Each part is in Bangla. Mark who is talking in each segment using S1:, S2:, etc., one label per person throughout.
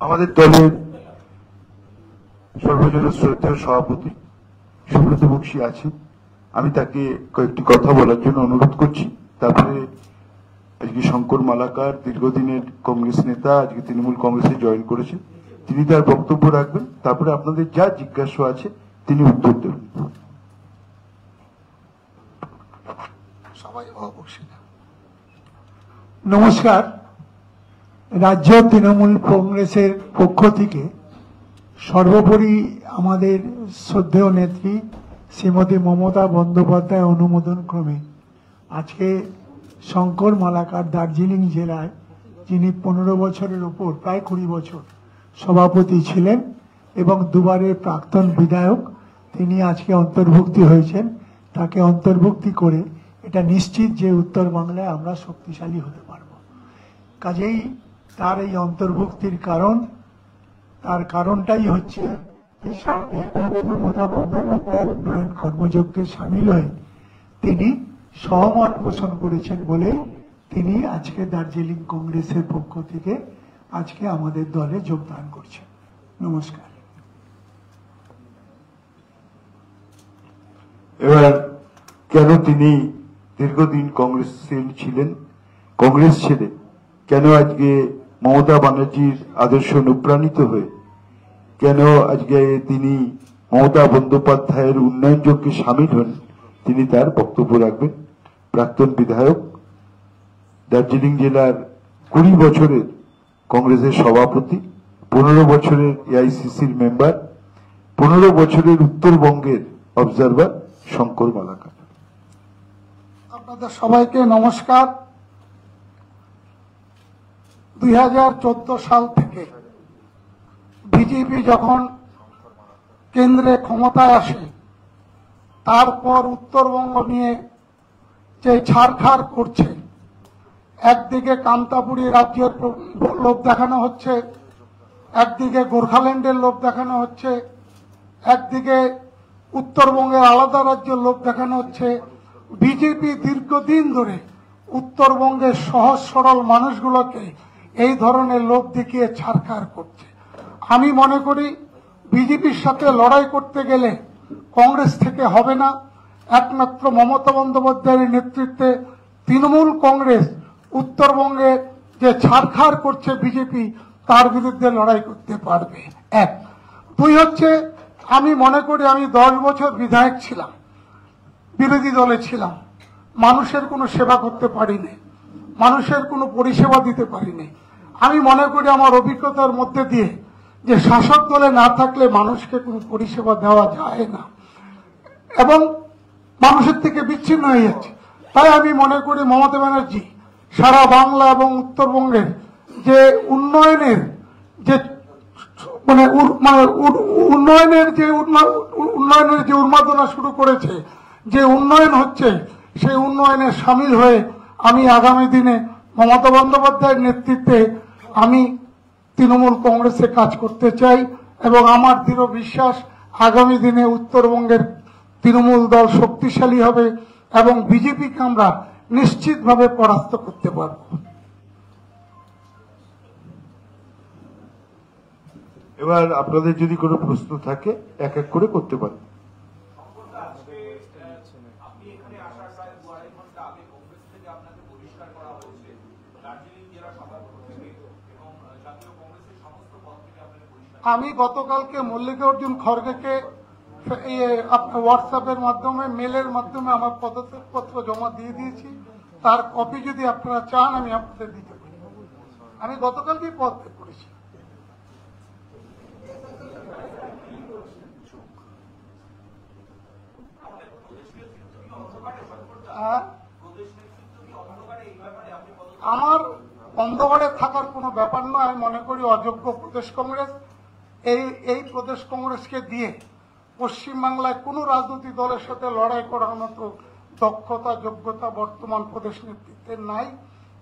S1: আমাদের দলের সর্বজন শ্রদ্ধেয় সভাপতি সুব্রত বক্সী আছেন, আমি তাকে কয়েকটি কথা বলার জন্য অনুরোধ করছি। তারপরে আজকে শঙ্কর মালাকার দীর্ঘদিনের কংগ্রেস নেতা, আজকে তৃণমূল কংগ্রেসে জয়েন করেছেন, তিনি তার বক্তব্য রাখবেন। তারপরে আপনাদের যা জিজ্ঞাসা আছে তিনি উত্তর দেবেন।
S2: নমস্কার। রাজ্য তৃণমূল কংগ্রেসের পক্ষ থেকে সর্বোপরি আমাদের শ্রদ্ধেয় নেত্রী শ্রীমতী মমতা বন্দ্যোপাধ্যায় অনুমোদন ক্রমে আজকে শঙ্কর মালাকার দার্জিলিং জেলায়, যিনি 15 বছরের উপর প্রায় 20 বছর সভাপতি ছিলেন এবং দুবারের প্রাক্তন বিধায়ক, তিনি আজকে অন্তর্ভুক্তি হয়েছেন। তাকে অন্তর্ভুক্তি করে এটা নিশ্চিত যে উত্তর বাংলায় আমরা শক্তিশালী হতে পারব। কাজেই তার এই অন্তর্ভুক্তির তার কারণটাই হচ্ছে কর্মযজ্ঞে সামিল হয়ে তিনি সহমত পোষণ করেছেন বলে তিনি আজকে দার্জিলিং কংগ্রেসের পক্ষ থেকে আজকে আমাদের দলে যোগদান করছেন। নমস্কার।
S1: এবার কেন তিনি দীর্ঘদিন কংগ্রেসে ছিলেন, কংগ্রেস ছেড়ে কেন আজকে মমতা ব্যানার্জির আদর্শ অনুপ্রাণিত হয়ে কেন আজকে তিনি মমতা বন্দ্যোপাধ্যায়ের উন্নয়ন যজ্ঞে সামিল হন, তিনি তার বক্তব্য রাখবেন। প্রাক্তন বিধায়ক, দার্জিলিং জেলার 20 বছরের কংগ্রেসের সভাপতি, 15 বছরের এআইসিসির মেম্বার, 15 বছরের উত্তরবঙ্গের অবজারভার শঙ্কর মালাকার।
S3: আপনাদের সবাইকে নমস্কার। 2014 সাল থেকে বিজেপি যখন কেন্দ্রে ক্ষমতায় আসে, তারপর উত্তরবঙ্গ নিয়ে যে ছাড়খাড় করছে, একদিকে কামতাপুরী রাজ্যের লোভ দেখানো হচ্ছে, একদিকে গোর্খাল্যান্ডের লোভ দেখানো হচ্ছে, একদিকে উত্তরবঙ্গের আলাদা রাজ্যের লোভ দেখানো হচ্ছে। বিজেপি দীর্ঘদিন ধরে উত্তরবঙ্গের সহজ সরল মানুষগুলোকে এই ধরনের লোভ দেখিয়ে ছাড়খাড় করছে। আমি মনে করি বিজেপির সাথে লড়াই করতে গেলে কংগ্রেস থেকে হবে না, একমাত্র মমতা বন্দ্যোপাধ্যায়ের নেতৃত্বে তৃণমূল কংগ্রেস উত্তরবঙ্গে যে ছাড়খাড় করছে বিজেপি, তার বিরুদ্ধে লড়াই করতে পারবে। এক। দুই হচ্ছে, আমি মনে করি আমি 10 বছর বিধায়ক ছিলাম, বিরোধী দলে ছিলাম, মানুষের কোনো সেবা করতে পারিনি, মানুষের কোনো পরিষেবা দিতে পারিনি। আমি মনে করি আমার অভিজ্ঞতার মধ্যে দিয়ে যে শাসক দলে না থাকলে মানুষকে কোনো পরিষেবা দেওয়া যায় না এবং মানুষের থেকে বিচ্ছিন্ন হয়ে যাচ্ছে। তাই আমি মনে করি মমতা ব্যানার্জি সারা বাংলা এবং উত্তরবঙ্গের যে উন্নয়নের যে উন্মাদনা শুরু করেছে, যে উন্নয়ন হচ্ছে, সেই উন্নয়নে সামিল হয়ে আমি আগামী দিনে মমতা বন্দ্যোপাধ্যায়ের নেতৃত্বে আমি তৃণমূল কংগ্রেসে কাজ করতে চাই এবং আমার দৃঢ় বিশ্বাস আগামী দিনে উত্তরবঙ্গের তৃণমূল দল শক্তিশালী হবে এবং বিজেপিকে আমরা নিশ্চিতভাবে পরাস্ত করতে পারব।
S1: এবার আপনাদের যদি কোনো প্রশ্ন থাকে এক এক করে করতে পারেন।
S3: আমি গতকালকে মল্লিকার্জুন খড়গেকে আপনার হোয়াটসঅ্যাপের মাধ্যমে, মেলের মাধ্যমে আমার পদত্যাগপত্র জমা দিয়ে দিয়েছি। তার কপি যদি আপনারা চান আমি আপনাদের দিতে পারি। আমি গতকালকেই পদত্যাগ করেছি। আমার অন্ধকারে থাকার কোনো ব্যাপার নয়। আমি মনে করি অযোগ্য প্রদেশ কংগ্রেস, এই প্রদেশ কংগ্রেসকে দিয়ে পশ্চিমবাংলায় কোনো রাজনৈতিক দলের সাথে লড়াই করার মতো দক্ষতা, যোগ্যতা বর্তমান প্রদেশ নেতৃত্বের নাই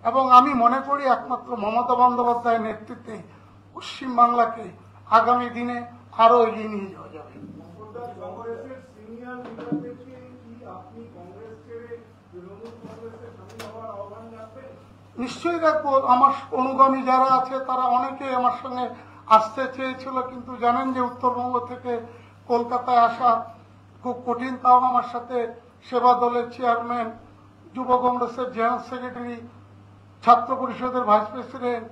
S3: এবং আমি মনে করি একমাত্র মমতা বন্দ্যোপাধ্যায়ের নেতৃত্বে পশ্চিমবাংলাকে আগামী দিনে আরো এগিয়ে নিয়ে যাওয়া যাবে। নিশ্চয়ই রাখবো। আমার অনুগামী যারা আছে তারা অনেকে আমার সঙ্গে আসতে চেয়েছিল, কিন্তু জানেন যে উত্তরবঙ্গ থেকে কলকাতায় আসা খুব কঠিন। তাও আমার সাথে সেবা দলের চেয়ারম্যান, যুব কংগ্রেসের জেনারেল সেক্রেটারি, ছাত্র পরিষদের ভাইস প্রেসিডেন্ট,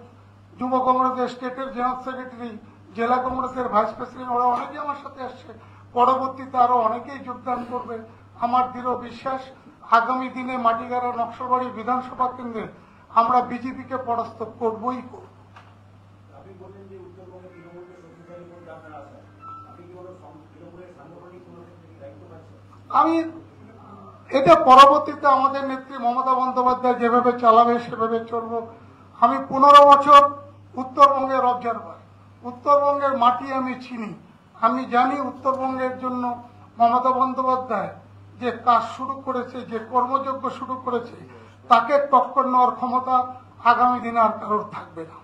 S3: যুব কংগ্রেসের স্টেটের জেনারেল সেক্রেটারি, জেলা কংগ্রেসের ভাইস প্রেসিডেন্ট, ওরা অনেকেই আমার সাথে আসছে। পরবর্তীতে আরো অনেকেই যোগদান করবে। আমার দৃঢ় বিশ্বাস আগামী দিনে মাটিগাড়া নকশালবাড়ি বিধানসভা কেন্দ্রে আমরা বিজেপিকে পরাস্ত করবই করব। আমি এটা পরবর্তীতে আমাদের নেত্রী মমতা বন্দ্যোপাধ্যায় যেভাবে চালাবে সেভাবে চলবো। আমি 15 বছর উত্তরবঙ্গের অবজারভার, উত্তরবঙ্গের মাটি আমি চিনি। আমি জানি উত্তরবঙ্গের জন্য মমতা বন্দ্যোপাধ্যায় যে কাজ শুরু করেছে, যে কর্মযজ্ঞ শুরু করেছে, তাকে টক্কর নেওয়ার ক্ষমতা আগামী দিনে আর কারোর থাকবে না।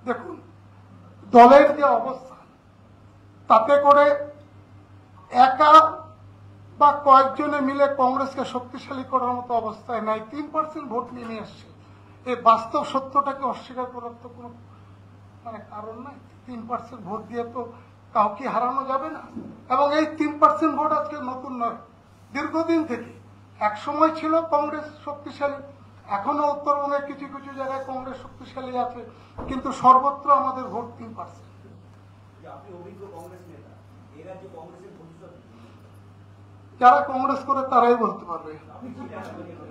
S3: দেখুন, দলের যে অবস্থা, তাতে করে একা বা কয়েকজনে মিলে কংগ্রেসকে শক্তিশালী করার মতো অবস্থায় নাই। 3% ভোট নিয়ে আসছে। এই বাস্তব সত্যটাকে অস্বীকার করার তো কোনো কারণ নাই। 3% ভোট দিয়ে তো কাউকে হারানো যাবে না। এবং এই 3% ভোট আজকে নতুন নয়, দীর্ঘদিন থেকে। এক সময় ছিল কংগ্রেস শক্তিশালী, এখনো উত্তরবঙ্গে কিছু কিছু জায়গায় কংগ্রেস শক্তিশালী আছে, কিন্তু সর্বত্র আমাদের ভোট 3%। যারা কংগ্রেস করে তারাই বলতে পারবে।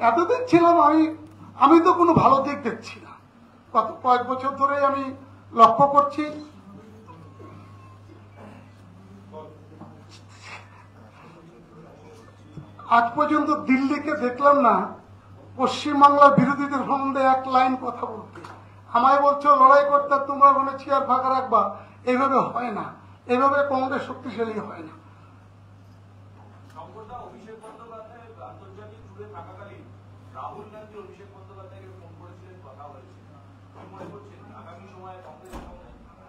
S3: এতদিন ছিলাম আমি তো কোনো ভালো দিক দেখছি না। গত কয়েক বছর ধরে আমি লক্ষ্য করছি আজ পর্যন্ত দিল্লিকে দেখলাম না পশ্চিমবাংলার বিরোধীদের সম্বন্ধে এক লাইন কথা বলতে। আমায় বলছো লড়াই করতে, তোমরা মনে চেয়ার ফাঁকা রাখবা। এইভাবে হয় না, এইভাবে কংগ্রেস শক্তিশালী হয় না।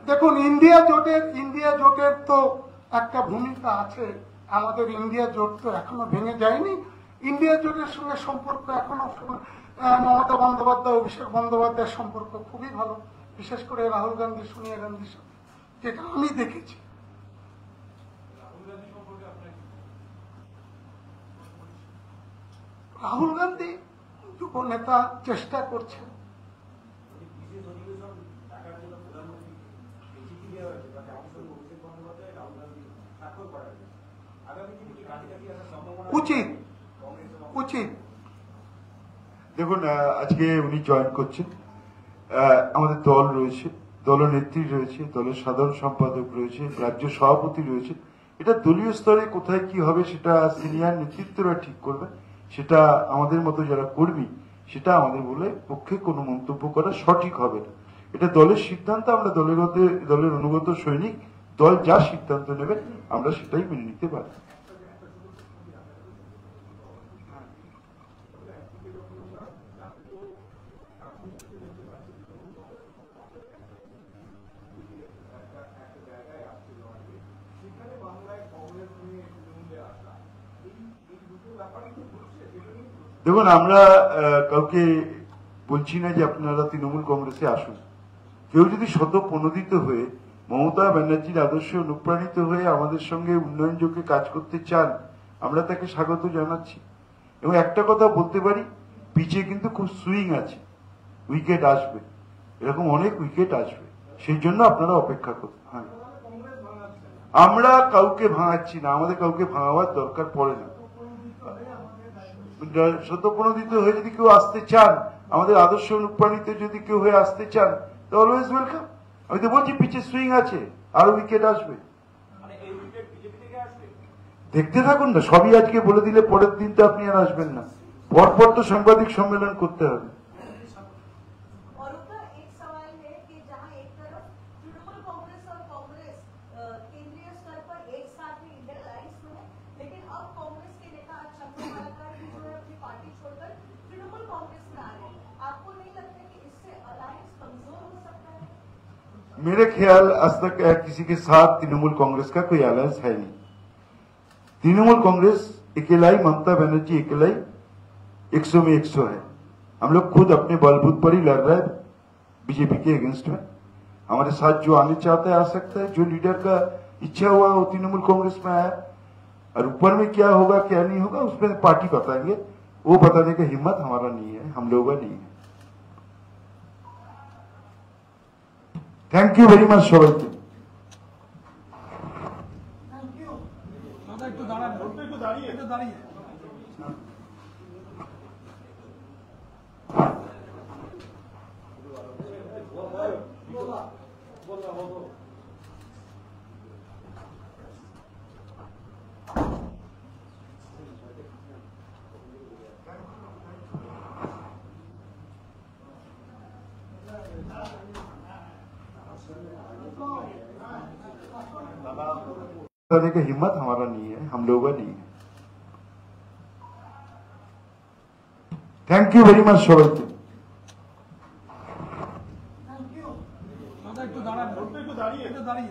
S3: দেখুন, ইন্ডিয়া জোটের তো একটা ভূমিকা আছে। আমাদের ইন্ডিয়া জোট তো এখনো ভেঙে যায়নি। ইন্ডিয়া জোটের সঙ্গে সম্পর্ক এখনো মমতা বন্দ্যোপাধ্যায়, অভিষেক বন্দ্যোপাধ্যায়ের সম্পর্ক খুবই ভালো, বিশেষ করে রাহুল গান্ধী, সোনিয়া গান্ধীর সাথে, যেটা আমি দেখেছি। রাহুল গান্ধী যুব নেতা, চেষ্টা করছে। উচিত উচিত
S1: দেখুন, আজকে উনি জয়েন করছেন। আমাদের দল রয়েছে, দলনেত্রী রয়েছে, দলের সাধারণ সম্পাদক রয়েছে, রাজ্য সভাপতি রয়েছে। এটা দলীয় স্তরে কোথায় কি হবে সেটা সিনিয়র নেতৃত্বরা ঠিক করবে। সেটা আমাদের মতো যারা কর্মী, সেটা আমাদের বলে পক্ষে কোনো মন্তব্য করা সঠিক হবে না। এটা দলের সিদ্ধান্ত। আমরা দলের অনুগত সৈনিক। দল যা সিদ্ধান্ত নেবে আমরা সেটাই মেনে নিতে পারি। দেখুন, আমরা কাউকে বলছি না যে আপনারা তৃণমূল কংগ্রেসে আসুন। কেউ যদি স্বতঃপ্রণোদিত হয়ে মমতা ব্যানার্জির আদর্শে অনুপ্রাণিত হয়ে আমাদের সঙ্গে উন্নয়ন যোগে কাজ করতে চান, আমরা তাকে স্বাগত জানাচ্ছি। এবং একটা কথা বলতে পারি, পিচে কিন্তু খুব সুইং আছে, উইকেট আসবে, এরকম অনেক উইকেট আসবে, সেই জন্য আপনারা অপেক্ষা করুন। হ্যাঁ, আমরা কাউকে ভাঙাচ্ছি না, আমাদের কাউকে ভাঙাবার দরকার পড়ে না। স্বতঃপ্রণোদিত হয়ে যদি কেউ আসতে চান, আমাদের আদর্শ অনুপ্রাণিত যদি কেউ হয়ে আসতে চান, তো অলওয়েজ ওয়েলকাম। আমি তো বলছি পিচে সুইং আছে, আরো উইকেট আসবে। দেখতে থাকুন না, সবই আজকে বলে দিলে পরের দিন তো আপনি আর আসবেন না। পরপর তো সাংবাদিক সম্মেলন করতে হবে। मेरे ख्याल आज तक किसी के साथ तृणमूल कांग्रेस का कोई अलायंस है नहीं। तृणमूल कांग्रेस अकेला ही, ममता बनर्जी अकेला ही 100 में 100 है। हम लोग खुद अपने बलबूत पर ही लड़ रहे हैं बीजेपी के अगेंस्ट में। हमारे साथ जो आने चाहता है आ सकता है, जो लीडर का इच्छा हुआ वो तृणमूल कांग्रेस में आया, और ऊपर में क्या होगा क्या नहीं होगा उसमें पार्टी बताएंगे, वो बताने का हिम्मत हमारा नहीं है, हम लोगों का नहीं है। थैंक यू वेरी मच সবাইকে। बताने का हिम्मत हमारा नहीं है, हम लोगों का नहीं है। थैंक यू वेरी मच সবাইকে।
S3: দাঁড়িয়ে